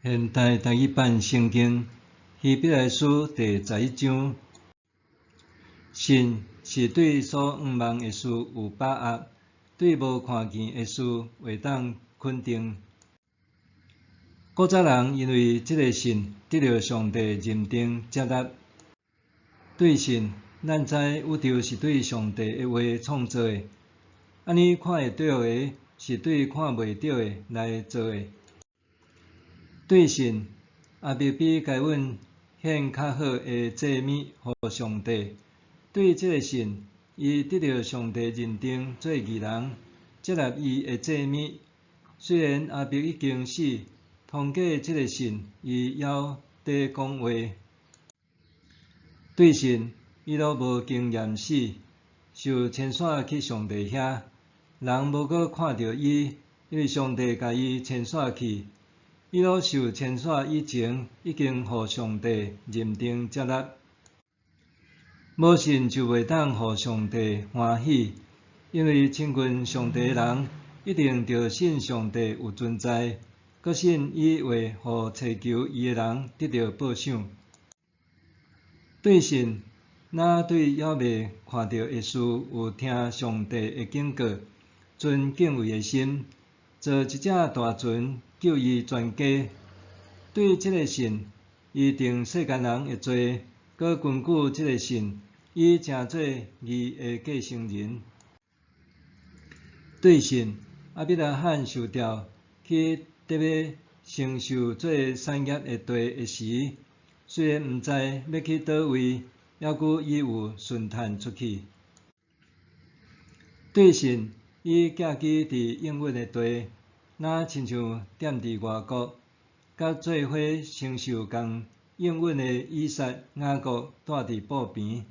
现代台语版圣经希伯来书第11章，神是对所仰望的事有把握，对无看见的事会当肯定。古早人因为这个神得到上帝认定接纳。对神，咱知宇宙是对上帝的话创造的，安尼看会到的，是对看袂到的来做的。对神，阿伯比该阮献较好的祭物予上帝。对这个神，伊得到上帝认定做义人，接纳伊的祭物。虽然阿伯已经死，通过这个神，伊还在讲话。对神，伊都无经验死，受牵线去上帝遐，人无阁看到伊，因为上帝甲伊牵线去。伊都受牵线以前，已经互上帝认定接纳。无信就袂当互上帝欢喜，因为亲近上帝的人，一定着信上帝有存在，搁信伊会互祈求伊的人得到报赏。对神，若对还未看到的事有听上帝的警告，存敬畏的心，做一只大船救伊全家。对这个神，伊定世间人的罪，搁根据这个神，伊成做义的继承人。对神，亚伯拉罕受调去得要承受做产业的地的时，虽然毋知要去倒位，还佫伊有顺趁出去。对神，伊寄居伫应允的地，若亲像踮伫外国，甲做伙承受共应允的以撒、雅各住伫埔边，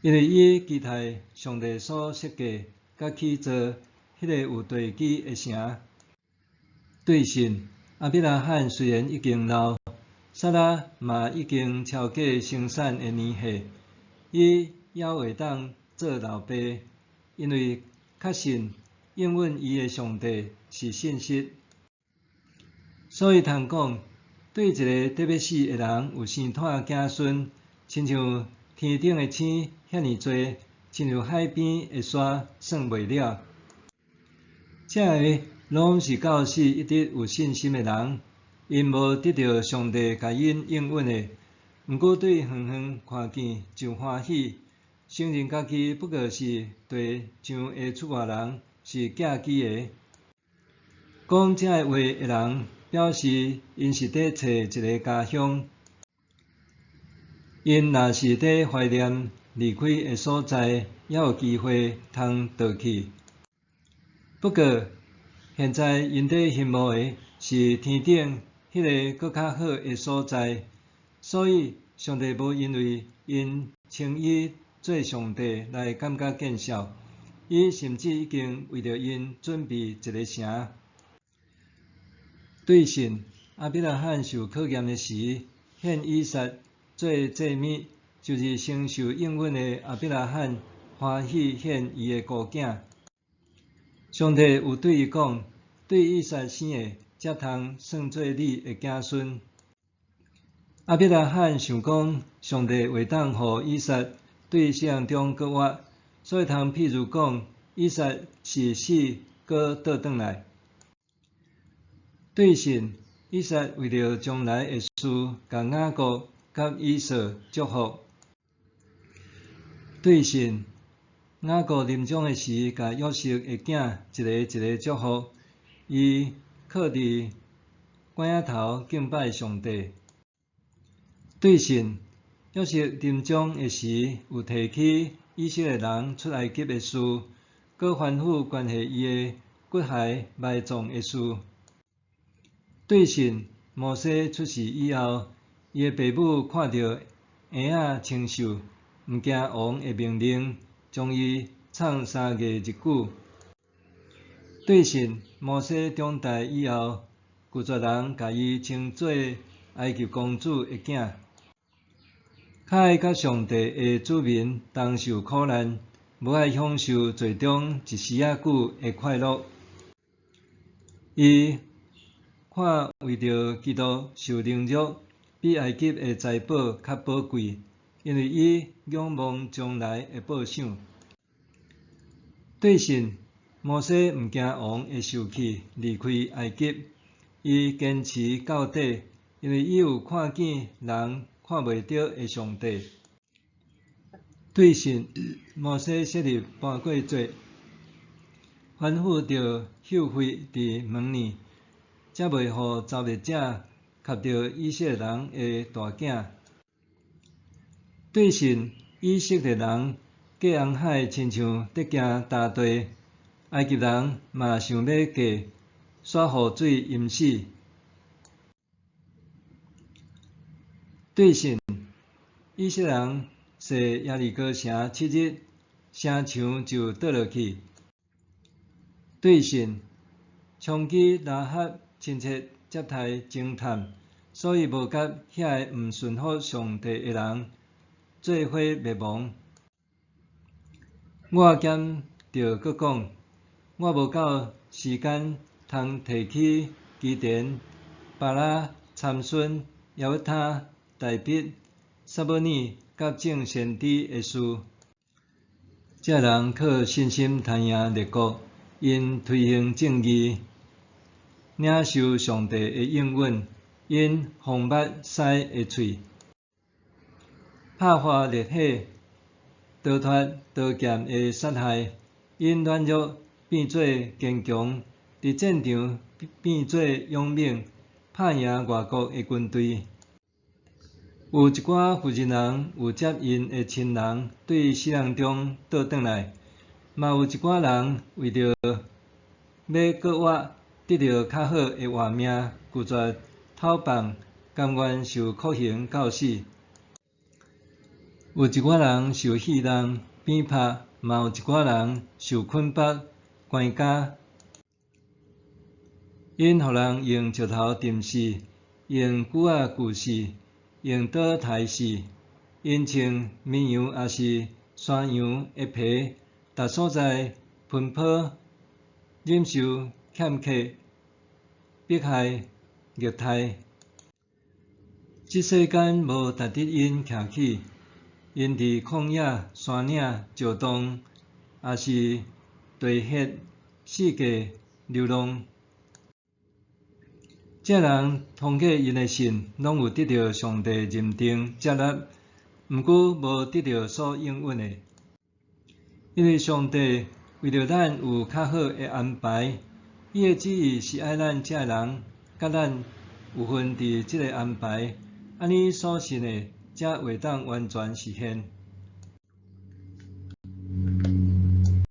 因为伊期待上帝所设计甲起造迄个有地基的城。对神，亚伯拉罕虽然已经老，撒拉嘛已经超过生产的年岁，伊还会当做老爸，因为确信应允伊的上帝是信实。所以通讲，对一个得要死的人有生产子孙，亲像天顶的星遐尼多，亲像海边的沙算袂了。这个拢是到死一直有信心的人，因无得到上帝甲因应允的，毋过对远远看见就欢喜，承认家己不过是地上的出外人，是寄居的。讲这个话的人，表示因是伫找一个家乡。因若是伫怀念离开的所在，还有机会通倒去。不过，现在因伫羡慕的是天顶迄个搁较好的所在，所以上帝无因为因称伊做上帝来感觉见笑，伊甚至已经为着因准备一个城。对神，亚伯拉罕受考验的时，献以撒做祭物，就是承受应允的亚伯拉罕欢喜献伊的孤囝。上帝有对伊讲，对以撒生的，才通算做你的子孙。亚伯拉罕想讲，上帝会当互以撒对世人中搁活，所以通譬如讲，以撒是死搁倒转来。对神，以撒为了将来的事，甲雅各甲以扫祝福。对神，雅各临终的时，甲约瑟的囝一个一个祝福，伊靠伫棺仔头敬拜上帝。对神，约瑟临终的时，有提起以色列人出埃及的事，搁吩咐关系伊的骨骸埋葬的事。对神，摩西出世以后，伊的爸母看到婴仔清秀，毋惊王的命令，将伊藏3个日久。对神，摩西长大以后，旧族人甲伊称做埃及公主的囝。较爱甲上帝的子民同受苦难，无爱享受最终一时仔久的快乐。伊看为着基督受凌辱，比埃及的财宝较宝贵，因为伊仰望将来的报赏。对神，摩西毋惊王会受气离开埃及，伊坚持到底，因为伊有看见人看袂到的上帝。对神，摩西设立搬过节，吩咐着休会伫门年，才袂互造孽者夹着以色列人的大囝。对神，以色列人过红海，亲像得行大地，埃及人嘛想要过，煞互水淹死。对神，以色列人坐耶利哥城7日，城墙就倒落去。对神，长期拉合亲切接待侦探，所以无甲遐个毋顺服上帝的人做伙灭亡。我兼着佫讲，我无够时间通提起基甸、巴拉、参孙、耶弗他、大必、撒母耳甲众先知的事。这人靠信心赚赢列国，因推行正义，领受上帝的应允，因防捌狮的喙，拍花烈火，逃脱刀剑的杀害，因软弱变做坚强，伫战场变做勇猛，拍赢外国的军队。有一寡负责人有接因的亲人对死人中倒转来，嘛有一寡人为着要搁活得到较好的活命，拒绝讨放，甘愿受酷刑到死。有一寡人受戏弄、鞭拍，嘛有一寡人受捆绑、关监。因互人用石头钉死，用锯仔锯死，用刀刣死。因穿绵羊也是山羊的皮，逐所在奔波，忍受欠客、迫害、虐待。这世间无值得因徛起，因伫旷野、山岭、石洞，也是地穴、四界流浪。这人通过因的信，拢有得到上帝认定接纳，毋过无得到所应允的。因为上帝为着咱有较好的安排，伊的旨意是爱咱这人甲咱有份伫这个安排，安尼所信的才会当完全实现。